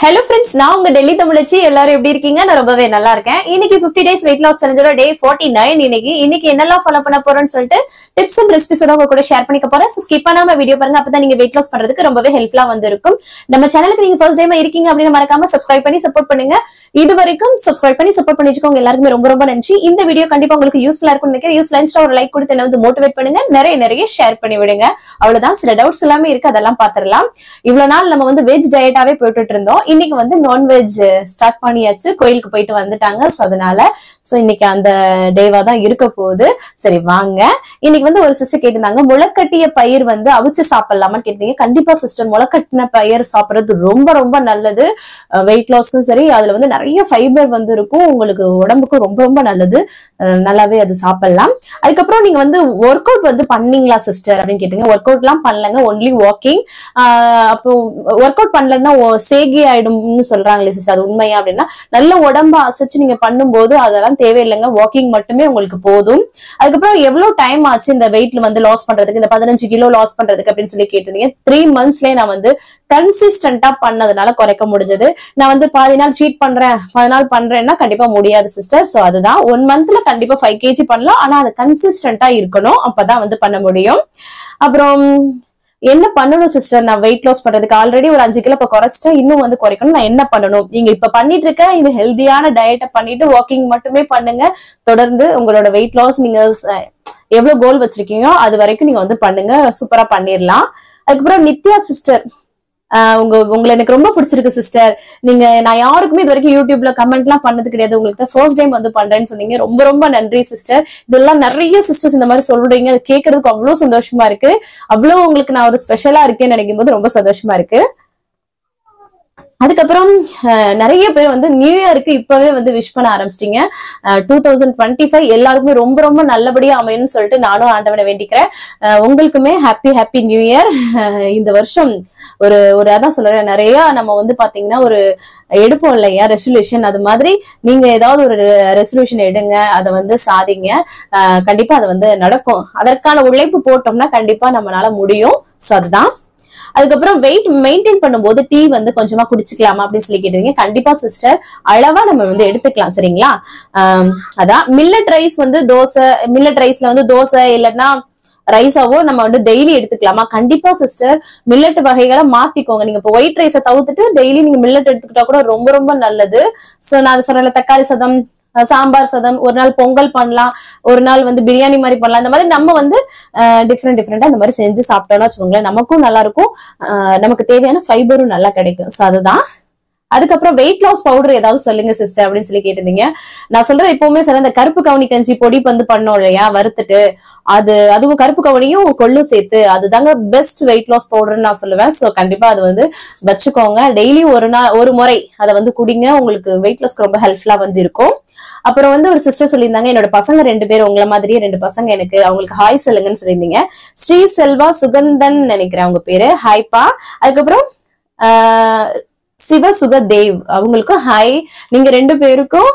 Hello friends, நான் உங்க டெல்லி தமிழச்சி. எல்லாரும் எப்படி இருக்கீங்க? நான் ரொம்பவே நல்லா இருக்கேன். இன்னைக்கு 50 days weight loss challengeோட day 49. இன்னைக்கு என்னெல்லாம் ஃபாலோ பண்ண போறேன்னு சொல்லிட்டு டிப்ஸ் அண்ட் ரெசிபிஸோட உங்க கூட ஷேர் பண்ணிக்க போறேன். சோ ஸ்கிப் பண்ணாம வீடியோ பாருங்க. அப்பதான் நீங்க weight loss பண்றதுக்கு ரொம்பவே ஹெல்ப்ஃபுல்லா இருக்கும். நம்ம சேனலுக்கு நீங்க ஃபர்ஸ்ட் டைம் இருக்கீங்க அப்படின்னா மறக்காம சப்ஸ்கிரைப் பண்ணி சப்போர்ட் பண்ணுங்க. இது வரைக்கும் சப்ஸ்கிரைப் பண்ணி சப்போர்ட் பண்ணி வச்சுக்கோங்க. எல்லாருக்குமே ரொம்ப ரொம்ப நன்றி. இந்த வீடியோ கண்டிப்பா உங்களுக்கு யூஸ்ஃபுல்லா இருக்கும்னு நினைக்கிறேன். யூஸ்ஃபுல்லா இருந்துச்சுன்னா ஒரு லைக் கொடுத்து என்ன வந்து மோட்டிவேட் பண்ணுங்க. நிறைய ஷேர் பண்ணி விடுங்க. அவ்வளவுதான். சில டவுட்ஸ் எல்லாமே இருக்கு, அதெல்லாம் பாத்துரலாம். இவ்வளவு நாள் நம்ம வந்து வெஜ் டயட்டாவே போட்டுட்டு இருந்தோம். இன்னைக்கு வந்து நான்வெஜ் ஸ்டார்ட் பண்ணியாச்சு. கோயிலுக்கு போயிட்டு வந்துட்டாங்க. அதனால இன்னைக்கு அந்த டேவா தான் இருக்க போகுது. சரி வாங்க. இன்னைக்கு வந்து ஒரு சிஸ்டர் கேட்டிருந்தாங்க, முளைக்கட்டிய பயிர் வந்து அவிச்சு சாப்பிடலாமான்னு கேட்டீங்க. கண்டிப்பா சிஸ்டர், முளைக்கட்டின பயிர் சாப்பிடுறது ரொம்ப ரொம்ப நல்லது. வெயிட் லாஸ்க்கும் சரி, அதுல வந்து நிறைய ஃபைபர் வந்து இருக்கும். உங்களுக்கு உடம்புக்கும் ரொம்ப ரொம்ப நல்லது. நல்லாவே அது சாப்பிடலாம். அதுக்கப்புறம் நீங்க வந்து ஒர்க் அவுட் வந்து பண்ணீங்களா சிஸ்டர் அப்படின்னு கேட்டீங்க. ஒர்க் அவுட் எல்லாம் பண்ணலங்க, ஒன்லி வாக்கிங். அப்போ ஒர்க் அவுட் பண்ணலன்னா சேகி ஆயிடும்னு சொல்றாங்களே சிஸ்டர், அது உண்மையா அப்படின்னா, நல்ல உடம்ப அசைச்சு நீங்க பண்ணும்போது அதெல்லாம் தேவையில்லைங்க. வாக்கிங் மட்டுமே உங்களுக்கு போதும். அதுக்கப்புறம் எவ்வளவு டைம் ஆச்சு இந்த வெயிட்ல வந்து லாஸ் பண்றதுக்கு, இந்த 15 கிலோ லாஸ் பண்றதுக்கு அப்படின்னு சொல்லி கேட்டிருந்தீங்க. 3 monthsலயே நான் வந்து கன்சிஸ்டன்டா பண்ணதுனால குறைக்க முடிஞ்சது. நான் வந்து பாதி நாள் சீட் பண்றேன், 10 நாள் பண்றேன்னா கண்டிப்பா முடியாது சிஸ்டர். சோ அதுதான் 1 monthல கண்டிப்பா 5 kg பண்ணலாம். ஆனா அது கன்சிஸ்டன்டா இருக்கணும், அப்பதான் வந்து பண்ண முடியும். அப்புறம் என்ன பண்ணணும் சிஸ்டர் நான் வெயிட் லாஸ் பண்றதுக்கு? ஆல்ரெடி ஒரு 5 கிலோ இப்ப குறைச்சிட்டேன், இன்னும் வந்து குறைக்கணும். நான் என்ன பண்ணணும்? நீங்க இப்ப பண்ணிட்டு இருக்க இது ஹெல்தியான டயட்டை பண்ணிட்டு வாக்கிங் மட்டுமே பண்ணுங்க. தொடர்ந்து உங்களோட வெயிட் லாஸ் நீங்க எவ்வளவு கோல் வச்சிருக்கீங்களோ அது வரைக்கும் நீங்க வந்து பண்ணுங்க. சூப்பரா பண்ணிடலாம். அதுக்கப்புறம் நித்யா சிஸ்டர், உங்களை எனக்கு ரொம்ப பிடிச்சிருக்கு சிஸ்டர். நான் யாருக்குமே இது வரைக்கும் யூடியூப்ல கமெண்ட் எல்லாம் பண்ணது கிடையாது. உங்களுக்கு ஃபர்ஸ்ட் டைம் வந்து பண்றேன்னு சொன்னீங்க. ரொம்ப ரொம்ப நன்றி சிஸ்டர். இதெல்லாம் நிறைய சிஸ்டர்ஸ் இந்த மாதிரி சொல்றீங்க. அது கேட்கறதுக்கு அவ்வளவு சந்தோஷமா இருக்கு. அவ்வளவு உங்களுக்கு நான் ஒரு ஸ்பெஷலா இருக்கேன்னு நினைக்கும் போது ரொம்ப சந்தோஷமா இருக்கு. அதுக்கப்புறம் நிறைய பேர் வந்து நியூ இயருக்கு இப்பவே வந்து விஷ் பண்ண ஆரம்பிச்சிட்டீங்க. 2025 எல்லாருக்குமே ரொம்ப ரொம்ப நல்லபடியா அமையணும்னு சொல்லிட்டு நானும் ஆண்டவனை வேண்டிக்கிறேன். உங்களுக்குமே ஹாப்பி நியூ இயர். இந்த வருஷம் ஒரு அதான் சொல்றேன், நிறைய நம்ம வந்து பாத்தீங்கன்னா ஒரு எடுப்போம் இல்லையா ரெசல்யூஷன், அது மாதிரி நீங்க ஏதாவது ஒரு ரெசல்யூஷன் எடுங்க, அதை வந்து சாதிங்க. கண்டிப்பா அது வந்து நடக்கும். அதற்கான உழைப்பு போட்டோம்னா கண்டிப்பா நம்மளால முடியும். சோ அதுதான். அதுக்கப்புறம் வெயிட் மெயின்டைன் பண்ணும்போது டீ வந்து கொஞ்சமா குடிச்சுக்கலாமா அப்படின்னு சொல்லி கேட்டீங்க. கண்டிப்பா சிஸ்டர், அளவா நம்ம வந்து எடுத்துக்கலாம். சரிங்களா? அதான் மில்லட் ரைஸ் வந்து மில்லட் ரைஸ்ல வந்து தோசை இல்லைன்னா ரைஸாவோ நம்ம வந்து டெய்லி எடுத்துக்கலாமா? கண்டிப்பா சிஸ்டர், மில்லட் வகைகளை மாத்திக்கோங்க. நீங்க இப்போ ஒயிட் ரைஸை தவிர்த்துட்டு டெய்லி நீங்க மில்லட் எடுத்துக்கிட்டா கூட ரொம்ப ரொம்ப நல்லது. சோ நான் சொன்ன தக்காளி சாதம், சாம்பார் சாதம், ஒரு நாள் பொங்கல் பண்ணலாம், ஒரு நாள் வந்து பிரியாணி மாதிரி பண்ணலாம். இந்த மாதிரி நம்ம வந்து டிஃப்ரெண்டா இந்த மாதிரி செஞ்சு சாப்பிட்டோம்னு வச்சுக்கோங்களேன், நமக்கும் நல்லா இருக்கும், நமக்கு தேவையான ஃபைபரும் நல்லா கிடைக்கும். சோ அதுதான். அதுக்கப்புறம் வெயிட் லாஸ் பவுடர் ஏதாவது சொல்லுங்க சிஸ்டர் அப்படின்னு சொல்லி கேட்டிருந்தீங்க. நான் சொல்றது எப்பவுமே சார், இந்த கருப்பு கவுனி கஞ்சி பொடி வந்து பண்ணோம் இல்லையா வறுத்துட்டு, அதுவும் கருப்பு கவுனியும் கொள்ளும் சேர்த்து, அதுதாங்க பெஸ்ட் வெயிட் லாஸ் பவுடர்ன்னு நான் சொல்லுவேன். சோ கண்டிப்பா அது வந்து வச்சுக்கோங்க. டெய்லி ஒரு முறை அதை வந்து குடிங்க. உங்களுக்கு வெயிட் லாஸ்க்கு ரொம்ப ஹெல்ப்ஃபுல்லா வந்து இருக்கும். அப்புறம் வந்து ஒரு சிஸ்டர் சொல்லியிருந்தாங்க, என்னோட பசங்க 2 பேர் உங்களை மாதிரியே 2 பசங்க எனக்கு, அவங்களுக்கு ஹாய் சொல்லுங்கன்னு சொல்லியிருந்தீங்க. ஸ்ரீ செல்வா சுகந்தன் நினைக்கிறேன் அவங்க பேரு. ஹாய்ப்பா. அதுக்கப்புறம் சிவசுகதேவ், அவங்களுக்கும் ஹாய். நீங்க 2 பேருக்கும்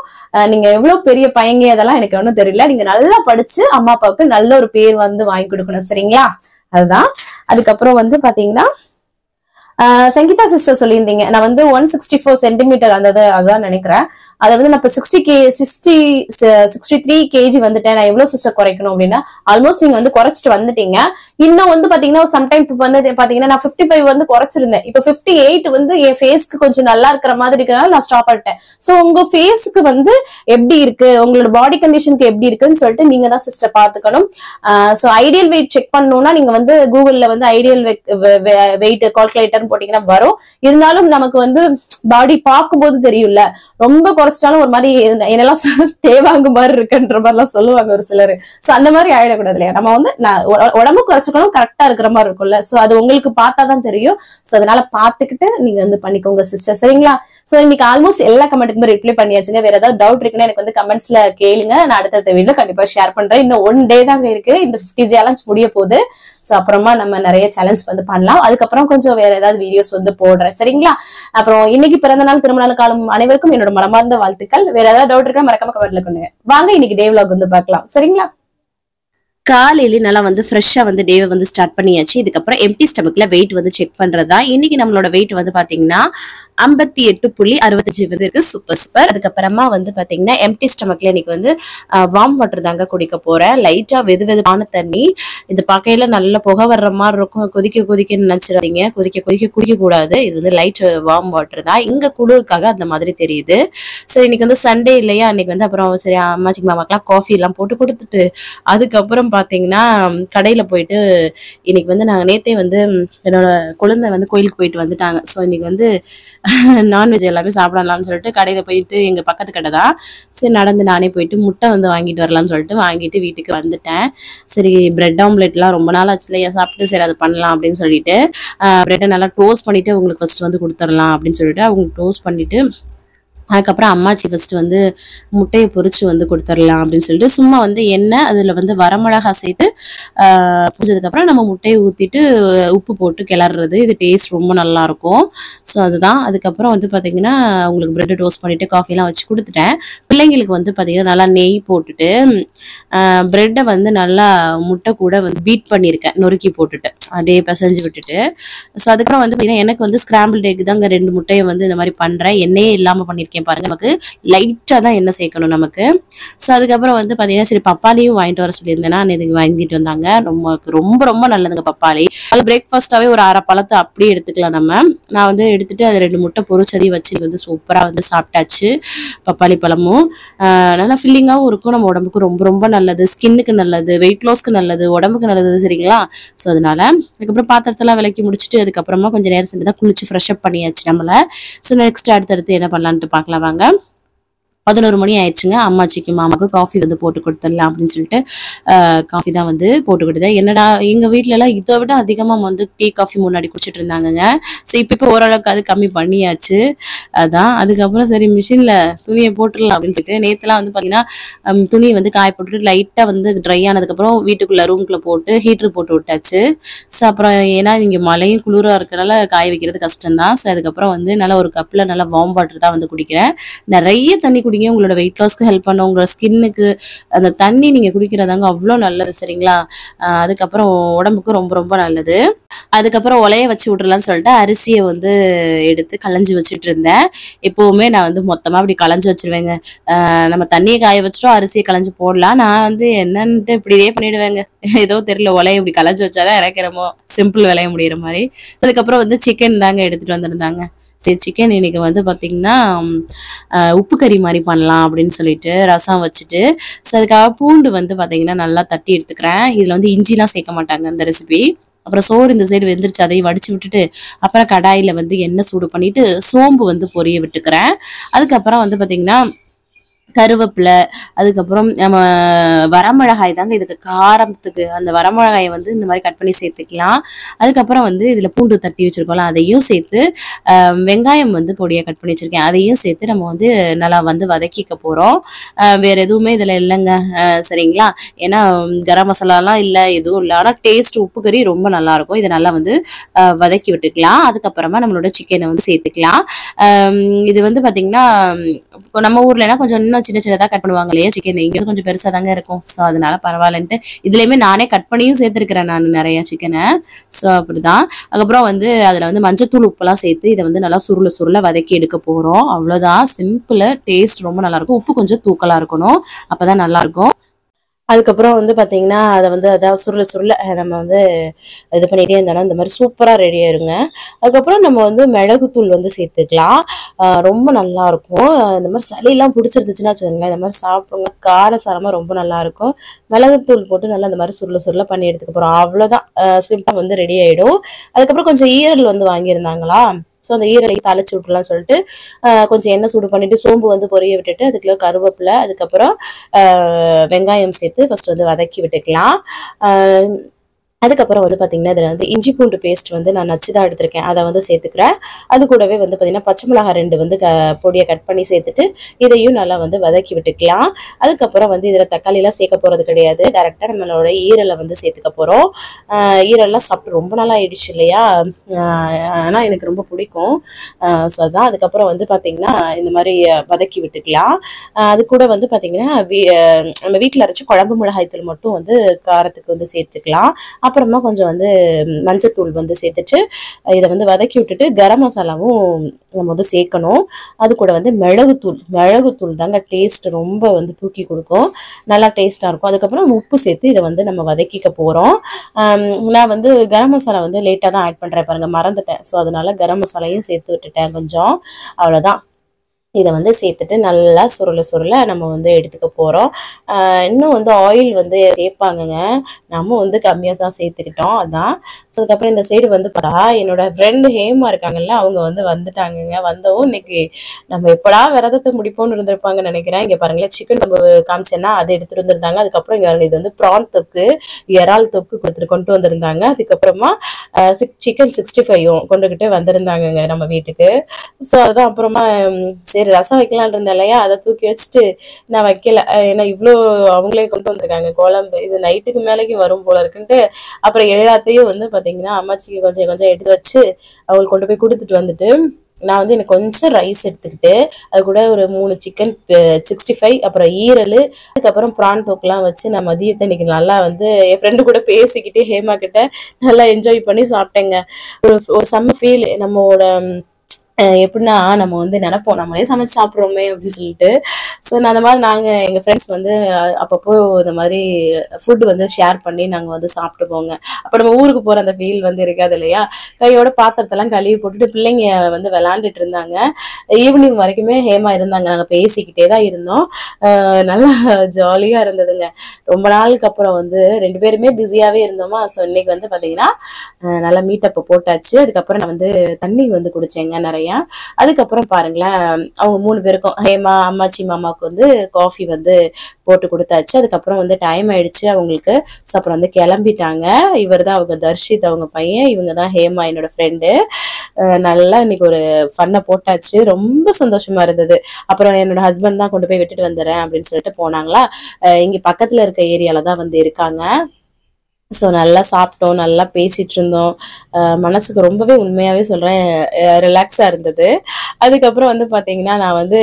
நீங்க எவ்வளவு பெரிய பையங்க அதெல்லாம் எனக்கு ஒன்னும் தெரியல. நீங்க நல்லா படிச்சு அம்மா அப்பாவுக்கு நல்ல ஒரு பேர் வந்து வாங்கி கொடுக்கணும். சரிங்களா? அதுதான். அதுக்கப்புறம் வந்து பாத்தீங்கன்னா சங்கீதா சிஸ்டர் சொல்லியிருந்தீங்க, நான் வந்து 164 சென்டிமீட்டர் அதான் நினைக்கிறேன். அதை வந்து நான் இப்ப 63 kg வந்துட்டேன். நான் எவ்வளவு சிஸ்டர் குறைக்கணும் அப்படின்னா, ஆல்மோஸ்ட் நீங்க வந்து குறைச்சிட்டு வந்துட்டீங்க. இன்னும் வந்து பாத்தீங்கன்னா சம்டைம் இப்ப வந்து பாத்தீங்கன்னா நான் 55 வந்து குறைச்சிருந்தேன். இப்ப 58 வந்து என் ஃபேஸ்க்கு கொஞ்சம் நல்லா இருக்கிற மாதிரி இருக்கிறனால நான் ஸ்டாப் பண்ணிட்டேன். சோ உங்க ஃபேஸ்க்கு வந்து எப்படி இருக்கு, உங்களோட பாடி கண்டிஷனுக்கு எப்படி இருக்குன்னு சொல்லிட்டு நீங்க தான் சிஸ்டர் பாத்துக்கணும். சோ ஐடியல் வெயிட் செக் பண்ணணும்னா நீங்க வந்து கூகுள்ல வந்து ஐடியல் வெயிட் கால்குலேட்டர் போட்டீங்கன்னா வரும். இருந்தாலும் நமக்கு வந்து பாடி பார்க்கும்போது தெரியும்ல, ரொம்ப குறைச்சிட்டாலும் ஒரு மாதிரி என்னெல்லாம் தேவாங்க மாதிரி இருக்குன்ற மாதிரி எல்லாம் சொல்லுவாங்க ஒரு சிலர். சோ அந்த மாதிரி ஆயிடக்கூடாது இல்லையா? நம்ம வந்து உடம்பு குறைச்சிக்கணும், கரெக்டா இருக்கிற மாதிரி இருக்கும்ல. சோ அது உங்களுக்கு பார்த்தாதான் தெரியும். சோ அதனால பாத்துக்கிட்டு நீங்க வந்து பண்ணிக்கோங்க சிஸ்டர். சரிங்களா? சோ இன்னைக்கு ஆல்மோஸ்ட் எல்லா கமெண்ட்டுக்குமே ரிப்ளை பண்ணியாச்சுங்க. வேற ஏதாவது டவுட் இருக்குன்னா எனக்கு வந்து கமெண்ட்ஸ்ல கேளுங்க. நான் அடுத்த வீடியோல கண்டிப்பா ஷேர் பண்றேன். இன்னும் 1 day தாங்க இருக்கு இந்த 50 சேலஞ்ச் முடிய போகுது. சோ அப்புறமா நம்ம நிறைய சேலஞ்ச் வந்து பண்ணலாம். அதுக்கப்புறம் கொஞ்சம் வேற ஏதாவது வீடியோஸ் வந்து போடுறேன். சரிங்களா? அப்புறம் இன்னைக்கு பிறந்த நாள் திருமண நாள் காலம் அனைவருக்கும் என்னோட மனமார்ந்த வாழ்த்துக்கள். வேற ஏதாவது டவுட் இருக்கா மறக்காம கமெண்ட்ல கொண்டுங்க. வாங்க இன்னைக்கு டே vlog வந்து பார்க்கலாம். சரிங்களா? காலையில நல்லா வந்து ஃப்ரெஷ்ஷா வந்து டேவை வந்து ஸ்டார்ட் பண்ணியாச்சு. இதுக்கப்புறம் எம்ப்டி ஸ்டமக்ல வெயிட் வந்து செக் பண்றதா. இன்னைக்கு நம்மளோட வெயிட் வந்து பாத்தீங்கன்னா 58.65 வந்து இருக்கு. Super super. அதுக்கப்புறமா வந்து பாத்தீங்கன்னா எம்ப்டி ஸ்டமக்ல இன்னைக்கு வந்து வார்ம் வாட்டர் தாங்க குடிக்க போறேன். லைட்டா வெது வெதுப்பான தண்ணி. இது பார்க்கையில நல்ல புகை வர்ற மாதிரி இருக்கும். கொதிக்க கொதிக்க நினைச்சிடாதீங்க. கொதிக்க கொதிக்க குடிக்க கூடாது. இது வந்து லைட் வார்ம் வாட்டர் தான். இங்க குளிருக்காக அந்த மாதிரி தெரியுது. சரி இன்னைக்கு வந்து சண்டே இல்லையா, அன்னைக்கு வந்து அப்புறம் சரி அம்மாச்சி மாமாக்கெல்லாம் காஃபி எல்லாம் போட்டு கொடுத்துட்டு அதுக்கப்புறம் பாத்தீங்கன்னா கடையில போயிட்டு இன்னைக்கு வந்து நாங்க நேத்தே வந்து என்னோட குழந்தை வந்து கோயிலுக்கு போயிட்டு வந்துட்டாங்க. ஸோ இன்னைக்கு வந்து நான்வெஜ் எல்லாமே சாப்பிடலாம்னு சொல்லிட்டு கடையில போயிட்டு எங்க பக்கத்து கடை தான், சரி நடந்து நானே போயிட்டு முட்டை வந்து வாங்கிட்டு வரலாம்னு சொல்லிட்டு வாங்கிட்டு வீட்டுக்கு வந்துட்டேன். சரி பிரெட் ஆம்லெட்லாம் ரொம்ப நாள் ஆச்சு இல்லையா சாப்பிட்டு, சரி அது பண்ணலாம் அப்படின்னு சொல்லிட்டு பிரெட்டை நல்லா டோஸ்ட் பண்ணிட்டு உங்களுக்கு ஃபர்ஸ்ட் வந்து கொடுத்துடலாம் அப்படின்னு சொல்லிட்டு அவங்களுக்கு டோஸ்ட் பண்ணிட்டு அதுக்கப்புறம் அம்மாச்சி ஃபர்ஸ்ட் வந்து முட்டையை பொரிச்சு வந்து கொடுத்துடலாம் அப்படின்னு சொல்லிட்டு சும்மா வந்து எண்ணெய் அதில் வந்து வரமிளகா சேர்த்து பொரிச்சதுக்கப்புறம் நம்ம முட்டையை ஊற்றிட்டு உப்பு போட்டு கிளறது. இது டேஸ்ட் ரொம்ப நல்லா இருக்கும். ஸோ அதுதான். அதுக்கப்புறம் வந்து பார்த்தீங்கன்னா உங்களுக்கு பிரெட் டோஸ்ட் பண்ணிட்டு காஃபிலாம் வச்சு கொடுத்துட்டேன். பிள்ளைங்களுக்கு வந்து பார்த்தீங்கன்னா நல்லா நெய் போட்டுட்டு பிரெட்டை வந்து நல்லா முட்டை கூட வந்து பீட் பண்ணியிருக்கேன் நொறுக்கி போட்டுட்டு அப்படியே பிசைஞ்சு விட்டுட்டு. ஸோ அதுக்கப்புறம் வந்து பார்த்தீங்கன்னா எனக்கு வந்து ஸ்கிராம்பிள் எக் தாங்க 2 முட்டையை வந்து இந்த மாதிரி பண்ணுறேன். எண்ணெயே இல்லாமல் பண்ணியிருக்கேன் பாருங்க. நமக்கு லைட்டாக தான் எண்ணெய் சேர்க்கணும் நமக்கு. ஸோ அதுக்கப்புறம் வந்து பார்த்தீங்கன்னா சரி பப்பாளியும் வாங்கிட்டு வர சொல்லியிருந்தேன்னா இதுக்கு வாங்கிட்டு வந்தாங்க. ரொம்ப ரொம்ப நல்லதுங்க பப்பாளி. அது பிரேக்ஃபாஸ்ட்டாகவே ஒரு அரை பழத்தை அப்படியே எடுத்துக்கலாம் நம்ம. நான் வந்து எடுத்துட்டு அது 2 முட்டை பொரிச்சதையும் வச்சு வந்து சூப்பராக வந்து சாப்பிட்டாச்சு. பப்பாளி பழமும் நல்லா ஃபில்லிங்காகவும் இருக்கும். நம்ம உடம்புக்கு ரொம்ப ரொம்ப நல்லது. ஸ்கின்னுக்கு நல்லது, வெயிட் லாஸ்க்கு நல்லது, உடம்புக்கு நல்லது. சரிங்களா? ஸோ அதனால அதுக்கப்புறம் பாத்திரத்தெல்லாம் விளக்கி முடிச்சுட்டு அதுக்கப்புறமா கொஞ்சம் நேரம் சென்று தான் குளிச்சு ஃப்ரெஷ் அப் பண்ணியாச்சு நம்மள. ஸோ நெக்ஸ்ட் அடுத்தடுத்து என்ன பண்ணலான்ட்டு பார்க்கலாம் வாங்க. 11 மணி ஆயிடுச்சுங்க. அம்மாச்சிக்கு மாமாக்கு காஃபி வந்து போட்டு கொடுத்துடலாம் அப்படின்னு சொல்லிட்டு காஃபி தான் வந்து போட்டு கொடுத்தேன். என்னடா எங்க வீட்டுல எல்லாம் இதை விட அதிகமா வந்து டீ காஃபி முன்னாடி குடிச்சிட்டு இருந்தாங்கங்க. ஸோ இப்போ ஓரளவுக்கு அது கம்மி பண்ணியாச்சு. அதான் அதுக்கப்புறம் சரி மிஷின்ல துணியை போட்டுடலாம் அப்படின்னு சொல்லிட்டு நேத்துலாம் வந்து பாத்தீங்கன்னா துணியை வந்து காய போட்டுட்டு லைட்டா வந்து ட்ரை ஆனதுக்கப்புறம் வீட்டுக்குள்ள ரூம்குள்ள போட்டு ஹீட்டர் போட்டு விட்டாச்சு. ஸோ அப்புறம் ஏன்னா இங்க மழையும் குளிரா இருக்கிறனால காய வைக்கிறது கஷ்டம்தான். ஸோ அதுக்கப்புறம் வந்து நல்லா ஒரு கப்ல நல்லா வார்ம் வாட்டர் தான் வந்து குடிக்கிறேன். நிறைய தண்ணி குடிங்க. உங்களோட வெயிட் லாஸ்க்கு ஹெல்ப் பண்ணும். உங்களோட ஸ்கின்னுக்கு அந்த தண்ணி நீங்க குடிக்கிறதாங்க அவ்வளோ நல்லது. சரிங்களா? அதுக்கப்புறம் உடம்புக்கு ரொம்ப ரொம்ப நல்லது. அதுக்கப்புறம் உலைய வச்சு விட்றலாம்னு சொல்லிட்டு அரிசியை வந்து எடுத்து களைஞ்சி வச்சுட்டு இருந்தேன். எப்பவுமே நான் வந்து மொத்தமா அப்படி களைஞ்சி வச்சிருவேங்க. நம்ம தண்ணியை காய வச்சுட்டோம் அரிசியை களைஞ்சு போடலாம். நான் வந்து என்னன்ட்டு இப்படியே பண்ணிடுவேங்க. ஏதோ தெரியல, உலைய இப்படி களைஞ்சு வச்சாதான் இறக்கிறமோ சிம்பிள் விளைய முடியிற மாதிரி. அதுக்கப்புறம் வந்து சிக்கன் தாங்க எடுத்துட்டு வந்திருந்தாங்க. சரி சிக்கன் இன்னைக்கு வந்து பார்த்தீங்கன்னா உப்பு கறி மாதிரி பண்ணலாம் அப்படின்னு சொல்லிட்டு ரசம் வச்சுட்டு, ஸோ அதுக்காக பூண்டு வந்து பார்த்தீங்கன்னா நல்லா தட்டி எடுத்துக்கிறேன். இதில் வந்து இஞ்சிலாம் சேர்க்க மாட்டாங்க இந்த ரெசிபி. அப்புறம் சோறு இந்த சைடு வெந்துருச்சு, அதையும் வடிச்சு விட்டுட்டு அப்புறம் கடாயில வந்து எண்ணெய் சூடு பண்ணிட்டு சோம்பு வந்து பொரிய விட்டுக்கிறேன். அதுக்கப்புறம் வந்து பார்த்தீங்கன்னா கருவேப்பிலை, அதுக்கப்புறம் நம்ம வரமிளகாய் தாங்க இதுக்கு காரத்துக்கு. அந்த வரமிளகாயை வந்து இந்த மாதிரி கட் பண்ணி சேர்த்துக்கலாம். அதுக்கப்புறம் வந்து இதில் பூண்டு தட்டி வச்சிருக்கோம்ல அதையும் சேர்த்து வெங்காயம் வந்து பொடியாக கட் பண்ணி வச்சிருக்கேன் அதையும் சேர்த்து நம்ம வந்து நல்லா வந்து வதக்கிக்க போகிறோம். வேற எதுவுமே இதில் இல்லைங்க. சரிங்களா? ஏன்னா கரம் மசாலாலாம் இல்லை, எதுவும் இல்லை. ஆனால் டேஸ்ட் உப்பு கறி ரொம்ப நல்லா இருக்கும். இதை நல்லா வந்து வதக்கி விட்டுக்கலாம். அதுக்கப்புறமா நம்மளோட சிக்கனை வந்து சேர்த்துக்கலாம். இது வந்து பார்த்தீங்கன்னா நம்ம ஊர்லனா கொஞ்சம் இன்னும் சின்ன சின்னதாக கட் பண்ணுவாங்க இல்லையா சிக்கன், இங்கே கொஞ்சம் பெருசாக தாங்க இருக்கும். ஸோ அதனால பரவாயில்லன்ட்டு இதுலேயுமே நானே கட் பண்ணியும் சேர்த்துருக்கிறேன் நான் நிறைய சிக்கனை. ஸோ அப்படிதான். அதுக்கப்புறம் வந்து அதில் வந்து மஞ்சத்தூள் உப்புலாம் சேர்த்து இதை வந்து நல்லா சுருள சுருள வதக்கி எடுக்க போகிறோம். அவ்வளோதான், சிம்பிள். டேஸ்ட் ரொம்ப நல்லாயிருக்கும். உப்பு கொஞ்சம் தூக்கலாக இருக்கணும், அப்போ தான் நல்லாயிருக்கும். அதுக்கப்புறம் வந்து பார்த்தீங்கன்னா அதை வந்து அதான் சுருள சுருள நம்ம வந்து இது பண்ணிகிட்டே இருந்தோம்னா இந்த மாதிரி சூப்பராக ரெடி ஆயிருங்க. அதுக்கப்புறம் நம்ம வந்து மிளகுத்தூள் வந்து சேர்த்துக்கலாம். ரொம்ப நல்லாயிருக்கும். இந்த மாதிரி சளியெல்லாம் பிடிச்சிருந்துச்சுன்னா வச்சுக்கோங்களேன், இந்த மாதிரி சாப்பிடுங்க. காரசாரமாக ரொம்ப நல்லாயிருக்கும். மிளகுத்தூள் போட்டு நல்லா இந்த மாதிரி சுருள சுருள பண்ணி எடுத்துக்க போகிறோம். அவ்வளோதான், சிம்பிளாக வந்து ரெடி ஆகிடும். அதுக்கப்புறம் கொஞ்சம் ஈரல் வந்து வாங்கியிருந்தாங்களா, ஸோ அந்த ஈரலைக்கு தாளிச்சு விட்டுலாம் சொல்லிட்டு கொஞ்சம் எண்ணெய் சூடு பண்ணிட்டு சோம்பு வந்து பொரிய விட்டுட்டு அதுக்குள்ள கருவேப்பிலை அதுக்கப்புறம் வெங்காயம் சேர்த்து ஃபர்ஸ்ட் வந்து வதக்கி விட்டுக்கலாம். அதுக்கப்புறம் வந்து பார்த்தீங்கன்னா இதில் வந்து இஞ்சி பூண்டு பேஸ்ட் வந்து நான் நச்சு தான் எடுத்திருக்கேன், அதை வந்து சேர்த்துக்கிறேன். அது கூடவே வந்து பார்த்தீங்கன்னா பச்சை மிளகாய் 2 வந்து பொடியை கட் பண்ணி சேர்த்துட்டு இதையும் நல்லா வந்து வதக்கி விட்டுக்கலாம். அதுக்கப்புறம் வந்து இதில் தக்காளிலாம் சேர்க்க போகிறது கிடையாது, டேரெக்டாக நம்மளோட ஈரலை வந்து சேர்த்துக்க போகிறோம். ஈரல்லாம் சாப்பிட்டு ரொம்ப நாள் ஆயிடுச்சு இல்லையா, ஆனால் எனக்கு ரொம்ப பிடிக்கும். ஸோ அதான். அதுக்கப்புறம் வந்து பார்த்தீங்கன்னா இந்த மாதிரி வதக்கி விட்டுக்கலாம். அது கூட வந்து பார்த்தீங்கன்னா நம்ம வீட்டில் அரைச்ச குழம்பு மிளகாய் தூள் மட்டும் வந்து காரத்துக்கு வந்து சேர்த்துக்கலாம். அப்புறமா கொஞ்சம் வந்து மஞ்சத்தூள் வந்து சேர்த்துட்டு இதை வந்து வதக்கி விட்டுட்டு கரம் மசாலாவும் நம்ம வந்து சேர்க்கணும். அது கூட வந்து மிளகுத்தூள் தாங்க டேஸ்ட் ரொம்ப வந்து தூக்கி கொடுக்கும், நல்லா டேஸ்ட்டாக இருக்கும். அதுக்கப்புறம் உப்பு சேர்த்து இதை வந்து நம்ம வதக்கிக்க போகிறோம். நான் வந்து கரம் மசாலா வந்து லேட்டாக தான் ஆட் பண்ணுறேன் பாருங்க, மறந்துட்டேன். ஸோ அதனால கரம் மசாலையும் சேர்த்து விட்டுட்டேன் கொஞ்சம், அவ்வளோதான். இதை வந்து சேர்த்துட்டு நல்லா சுருள நம்ம வந்து எடுத்துக்க போகிறோம். இன்னும் வந்து ஆயில் வந்து சேர்ப்பாங்கங்க, நம்ம வந்து கம்மியாக தான் சேர்த்துக்கிட்டோம், அதான். ஸோ அதுக்கப்புறம் இந்த சைடு வந்து பார்த்தா என்னோட ஃப்ரெண்டு ஹேமா இருக்காங்கல்ல, அவங்க வந்து வந்துட்டாங்கங்க. வந்தவும் இன்னைக்கு நம்ம எப்படா விரதத்தை முடிப்போம்னு இருந்திருப்பாங்கன்னு நினைக்கிறேன். இங்கே பாருங்களேன், சிக்கன் நம்ம காமிச்சேன்னா அதை எடுத்துகிட்டு வந்திருந்தாங்க. அதுக்கப்புறம் இங்கே இது வந்து ப்ரான் தொக்கு, இறால் தொக்கு கொண்டு வந்திருந்தாங்க. அதுக்கப்புறமா சிக்கன் 65 கொண்டுகிட்டு வந்திருந்தாங்கங்க நம்ம வீட்டுக்கு. ஸோ அதுதான். அப்புறமா சரி ரசம் வைக்கலான் இருந்தேன் இல்லையா, அதை தூக்கி வச்சுட்டு நான் வைக்கல. ஏன்னா இவ்வளோ அவங்களே கொண்டு வந்திருக்காங்க குழம்பு, இது நைட்டுக்கு மேலேக்கு வரும் போல இருக்குன்ட்டு அப்புறம் எல்லாத்தையும் வந்து பார்த்தீங்கன்னா அம்மாச்சிக்கு கொஞ்சம் கொஞ்சம் எடுத்து வச்சு அவங்களுக்கு கொண்டு போய் கொடுத்துட்டு வந்துட்டு நான் வந்து எனக்கு கொஞ்சம் ரைஸ் எடுத்துக்கிட்டு அது கூட ஒரு 3 சிக்கன் 65 அப்புறம் ஈரல் அதுக்கப்புறம் ப்ரான் தொக்குலாம் வச்சு நான் மதியத்தை இன்னைக்கு நல்லா வந்து என் ஃப்ரெண்டு கூட பேசிக்கிட்டு ஹேமா கிட்ட நல்லா என்ஜாய் பண்ணி சாப்பிட்டேங்க. ஒரு செம்ம ஃபீல். நம்மளோட எப்படின்னா நம்ம வந்து நினைப்போம் நம்மளே சமைச்சு சாப்பிட்றோமே அப்படின்னு சொல்லிட்டு. ஸோ நான் அந்த மாதிரி நாங்கள் எங்கள் ஃப்ரெண்ட்ஸ் வந்து அப்பப்போ இந்த மாதிரி ஃபுட் வந்து ஷேர் பண்ணி நாங்கள் வந்து சாப்பிட்டு போங்க. அப்போ நம்ம ஊருக்கு போகிற அந்த ஃபீல் வந்து இருக்காது இல்லையா. கையோட பாத்திரத்தெல்லாம் கழுவி போட்டுட்டு பிள்ளைங்க வந்து விளாண்டுட்டு இருந்தாங்க. ஈவினிங் வரைக்குமே ஹேமா இருந்தாங்க, நாங்கள் பேசிக்கிட்டே தான் இருந்தோம். நல்லா ஜாலியாக இருந்ததுங்க. ரொம்ப நாளுக்கு அப்புறம் வந்து 2 பேருமே பிஸியாகவே இருந்தோமா. ஸோ இன்னைக்கு வந்து பார்த்தீங்கன்னா நல்லா மீட்டப்போ போட்டாச்சு. அதுக்கப்புறம் நான் வந்து தண்ணி வந்து குடிச்சேங்க நிறையா. அதுக்கப்புறம் பாருங்களேன், அவங்க 3 பேருக்கும் ஹேமா அம்மாச்சி மாமாவுக்கு வந்து காஃபி வந்து போட்டு கொடுத்தாச்சு. அதுக்கப்புறம் வந்து டைம் ஆயிடுச்சு அவங்களுக்கு. ஸோ அப்புறம் வந்து கிளம்பிட்டாங்க. இவர் தான் அவங்க தர்ஷித், அவங்க பையன். இவங்க தான் ஹேமா என்னோட ஃப்ரெண்டு. நல்லா இன்னைக்கு ஒரு ஃபன்னை போட்டாச்சு, ரொம்ப சந்தோஷமா இருந்தது. அப்புறம் என்னோட ஹஸ்பண்ட் தான் கொண்டு போய் விட்டுட்டு வந்துடுறேன் அப்படின்னு சொல்லிட்டு போனாங்களா. இங்க பக்கத்துல இருக்க ஏரியால தான் வந்து இருக்காங்க. ஸோ நல்லா சாப்பிட்டோம், நல்லா பேசிட்டு இருந்தோம். மனசுக்கு ரொம்பவே உண்மையாகவே சொல்கிறேன் ரிலாக்ஸாக இருந்தது. அதுக்கப்புறம் வந்து பார்த்தீங்கன்னா நான் வந்து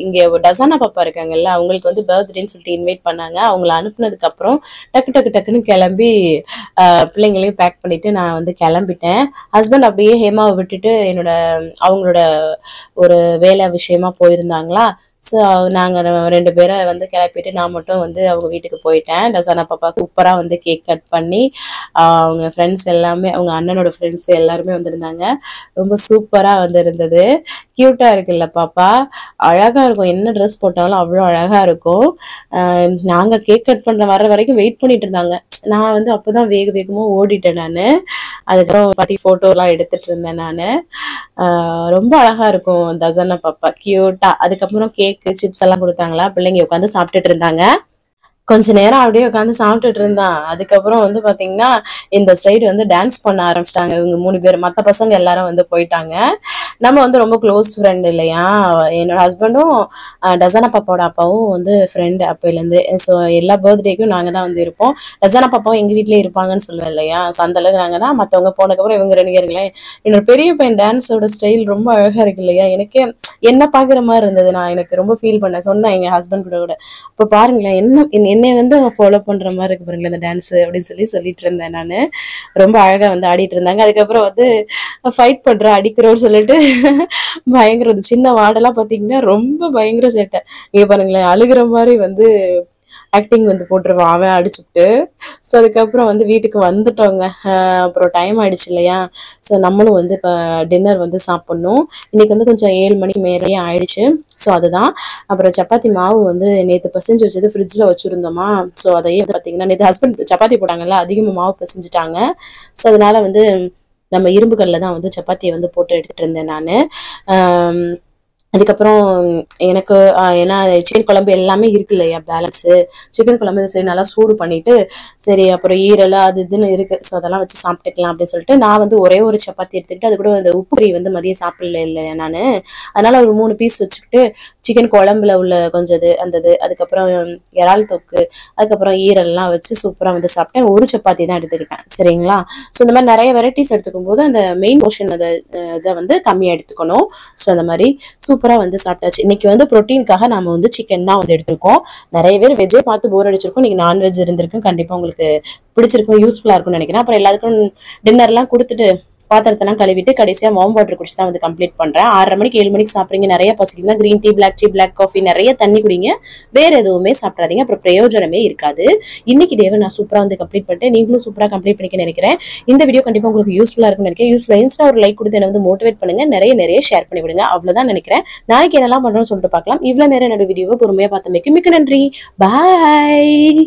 இங்கே டசானா பாப்பா இருக்காங்கல்ல, அவங்களுக்கு வந்து பர்த்டேன்னு சொல்லிட்டு இன்வைட் பண்ணாங்க. அவங்கள அனுப்புனதுக்கப்புறம் டக்குன்னு கிளம்பி பிள்ளைங்களையும் பேக் பண்ணிவிட்டு நான் வந்து கிளம்பிட்டேன். ஹஸ்பண்ட் அப்படியே ஹேமாவை விட்டுட்டு அவங்களோட ஒரு வேலை விஷயமா போயிருந்தாங்களா. ஸோ நாங்கள் 2 பேரை வந்து கிளப்பிட்டு நான் மட்டும் வந்து அவங்க வீட்டுக்கு போயிட்டேன். டசானா பாப்பா சூப்பராக வந்து கேக் கட் பண்ணி அவங்க ஃப்ரெண்ட்ஸ் எல்லாமே, அவங்க அண்ணனோட ஃப்ரெண்ட்ஸ் எல்லாருமே வந்திருந்தாங்க. ரொம்ப சூப்பராக வந்து இருந்தது. க்யூட்டாக இருக்குல்ல பாப்பா, அழகாக இருக்கும். என்ன ட்ரெஸ் போட்டாலும் அவ்வளோ அழகாக இருக்கும். நாங்கள் கேக் கட் பண்ணுற வர வரைக்கும் வெயிட் பண்ணிட்டு இருந்தாங்க. நான் வந்து அப்போ தான் வேகமாக ஓடிட்டேன் நான். அதுக்கப்புறம் பாட்டி ஃபோட்டோலாம் எடுத்துகிட்டு இருந்தேன் நான். ரொம்ப அழகாக இருக்கும் தசானா பாப்பா, க்யூட்டாக. அதுக்கப்புறம் கேக்கு சிப்ஸ் எல்லாம் கொடுத்தாங்களா, பிள்ளைங்க உட்காந்து சாப்பிட்டுட்டு இருந்தாங்க. கொஞ்ச நேரம் அப்படியே உட்காந்து சாப்பிட்டுட்டு இருந்தான். அதுக்கப்புறம் வந்து பாத்தீங்கன்னா இந்த சைடு வந்து டான்ஸ் பண்ண ஆரம்பிச்சிட்டாங்க இவங்க 3 பேர். மற்ற பசங்க எல்லாரும் வந்து போயிட்டாங்க. நம்ம வந்து ரொம்ப க்ளோஸ் ஃப்ரெண்ட் இல்லையா, என்னோட ஹஸ்பண்டும் டசானா பாப்பாவோட அப்பாவும் வந்து ஃப்ரெண்டு அப்பையிலேருந்து. ஸோ எல்லா பர்த்டேக்கும் நாங்கள் தான் வந்து இருப்போம். டசானா பாப்பாவும் எங்கள் வீட்லேயே இருப்பாங்கன்னு சொல்லுவேன் இல்லையா. ஸோ அந்த அளவுக்கு நாங்கள் தான். மற்றவங்க போனதுக்கப்புறம் இவங்க 2 பேருங்களேன். என்னோட பெரிய பையன் டான்ஸோட ஸ்டைல் ரொம்ப அழகாக இருக்கு இல்லையா, எனக்கே என்ன பார்க்குற மாதிரி இருந்தது. நான் எனக்கு ரொம்ப ஃபீல் பண்ணேன், சொன்னேன் எங்கள் ஹஸ்பண்ட் கூட. இப்போ பாருங்களேன், என்னை வந்து ஃபாலோ பண்ணுற மாதிரி இருக்கு பாருங்களேன் இந்த டான்ஸு அப்படின்னு சொல்லிட்டு இருந்தேன் நான். ரொம்ப அழகாக வந்து ஆடிட்டு இருந்தாங்க. அதுக்கப்புறம் வந்து ஃபைட் பண்ணுறோம் அடிக்கிறோன்னு சொல்லிட்டு பயங்கர சின்ன வாடெல்லாம் பார்த்தீங்கன்னா ரொம்ப பயங்கர சேட்டை. இங்கே பாருங்களேன், அழுகிற மாதிரி வந்து ஆக்டிங் வந்து போட்டுருவான் அவன் அடிச்சுட்டு. ஸோ அதுக்கப்புறம் வந்து வீட்டுக்கு வந்துட்டோங்க. அப்புறம் டைம் ஆயிடுச்சு இல்லையா. ஸோ நம்மளும் வந்து இப்போ டின்னர் வந்து சாப்பிட்ணும். இன்னைக்கு வந்து கொஞ்சம் 7 மணிக்கு மேலேயே ஆயிடுச்சு. ஸோ அதுதான். அப்புறம் சப்பாத்தி மாவு வந்து நேற்று பிசைஞ்சு வச்சது ஃப்ரிட்ஜில் வச்சுருந்தோமா. ஸோ அதையே வந்து பார்த்தீங்கன்னா நேற்று ஹஸ்பண்ட் சப்பாத்தி போட்டாங்கல்ல, அதிகமாக மாவு பிசைஞ்சிட்டாங்க. ஸோ அதனால வந்து நம்ம இரும்புகளில் தான் வந்து சப்பாத்தியை வந்து போட்டு எடுத்துகிட்டு இருந்தேன் நான். அதுக்கப்புறம் எனக்கு ஏன்னா சிக்கன் குழம்பு எல்லாமே இருக்கு இல்லையா பேலன்ஸு. சிக்கன் குழம்பு சரி நல்லா சூடு பண்ணிட்டு சரி அப்புறம் ஈரல் அது இதுன்னு இருக்கு. ஸோ அதெல்லாம் வச்சு சாப்பிட்டுக்கலாம் அப்படின்னு சொல்லிட்டு நான் வந்து ஒரே ஒரு சப்பாத்தி எடுத்துக்கிட்டு அது கூட அந்த உப்பு கறி வந்து மதியம் சாப்பிடல இல்லையா நான். அதனால ஒரு 3 பீஸ் வச்சுக்கிட்டு சிக்கன் குழம்புல உள்ள கொஞ்சம் இது அதுக்கப்புறம் இறால் தொக்கு அதுக்கப்புறம் ஈரல்லாம் வச்சு சூப்பராக வந்து சாப்பிட்டேன். ஒரு சப்பாத்தி தான் எடுத்துக்கிட்டேன் சரிங்களா. ஸோ இந்த மாதிரி நிறைய வெரைட்டிஸ் எடுத்துக்கும் போது அந்த மெயின் போர்ஷன் இதை வந்து கம்மியாக எடுத்துக்கணும். ஸோ அந்த மாதிரி சூப்பராக வந்து சாப்பிட்டாச்சு. இன்னைக்கு வந்து ப்ரோட்டீனுக்காக நாம வந்து சிக்கன் தான் வந்து எடுத்திருக்கோம். நிறைய பேர் வெஜ்ஜே பார்த்து போர் அடிச்சிருக்கும். இன்னைக்கு நான்வெஜ் இருந்திருக்கும். கண்டிப்பாக உங்களுக்கு பிடிச்சிருக்கும், யூஸ்ஃபுல்லாக இருக்கும்னு நினைக்கிறேன். அப்புறம் எல்லாருக்கும் டின்னர்லாம் கொடுத்துட்டு பாத்திரத்தெல்லாம் கழுவிட்டு கடைசியா வார்ம் வாட்டர் குடிச்சு தான் வந்து கம்ப்ளீட் பண்றேன். 6:30 மணிக்கு 7 மணிக்கு சாப்பிட்றீங்க, நிறைய பசிக்குதுன்னா கிரீன் டீ, பிளாக் காஃபி, நிறைய தண்ணி குடிங்க. வேற எதுவுமே சாப்பிடாதீங்க, அப்புறம் பிரயோஜனமே இருக்காது. இன்னைக்கு டேவை நான் சூப்பரா வந்து கம்ப்ளீட் பண்ணிட்டேன். நீங்களும் சூப்பரா கம்ப்ளீட் பண்ணிக்க நினைக்கிறேன். இந்த வீடியோ கண்டிப்பா உங்களுக்கு யூஸ்ஃபுல்லா இருக்கும்னு நினைக்கிறேன். யூஸ்ஃபுல்லா இருந்துச்சுன்னா ஒரு லைக் கொடுத்து என்ன வந்து மோட்டிவேட் பண்ணுங்க, நிறைய ஷேர் பண்ணி விடுங்க. அவ்வளவுதான் நினைக்கிறேன். நாளைக்கு என்னெல்லாம் பண்றோம்னு சொல்லிட்டு பார்க்கலாம். இவ்வளவு நேரம் என்னோட வீடியோவை பொறுமையா பார்த்தமைக்கு மிக்க நன்றி. பாய்.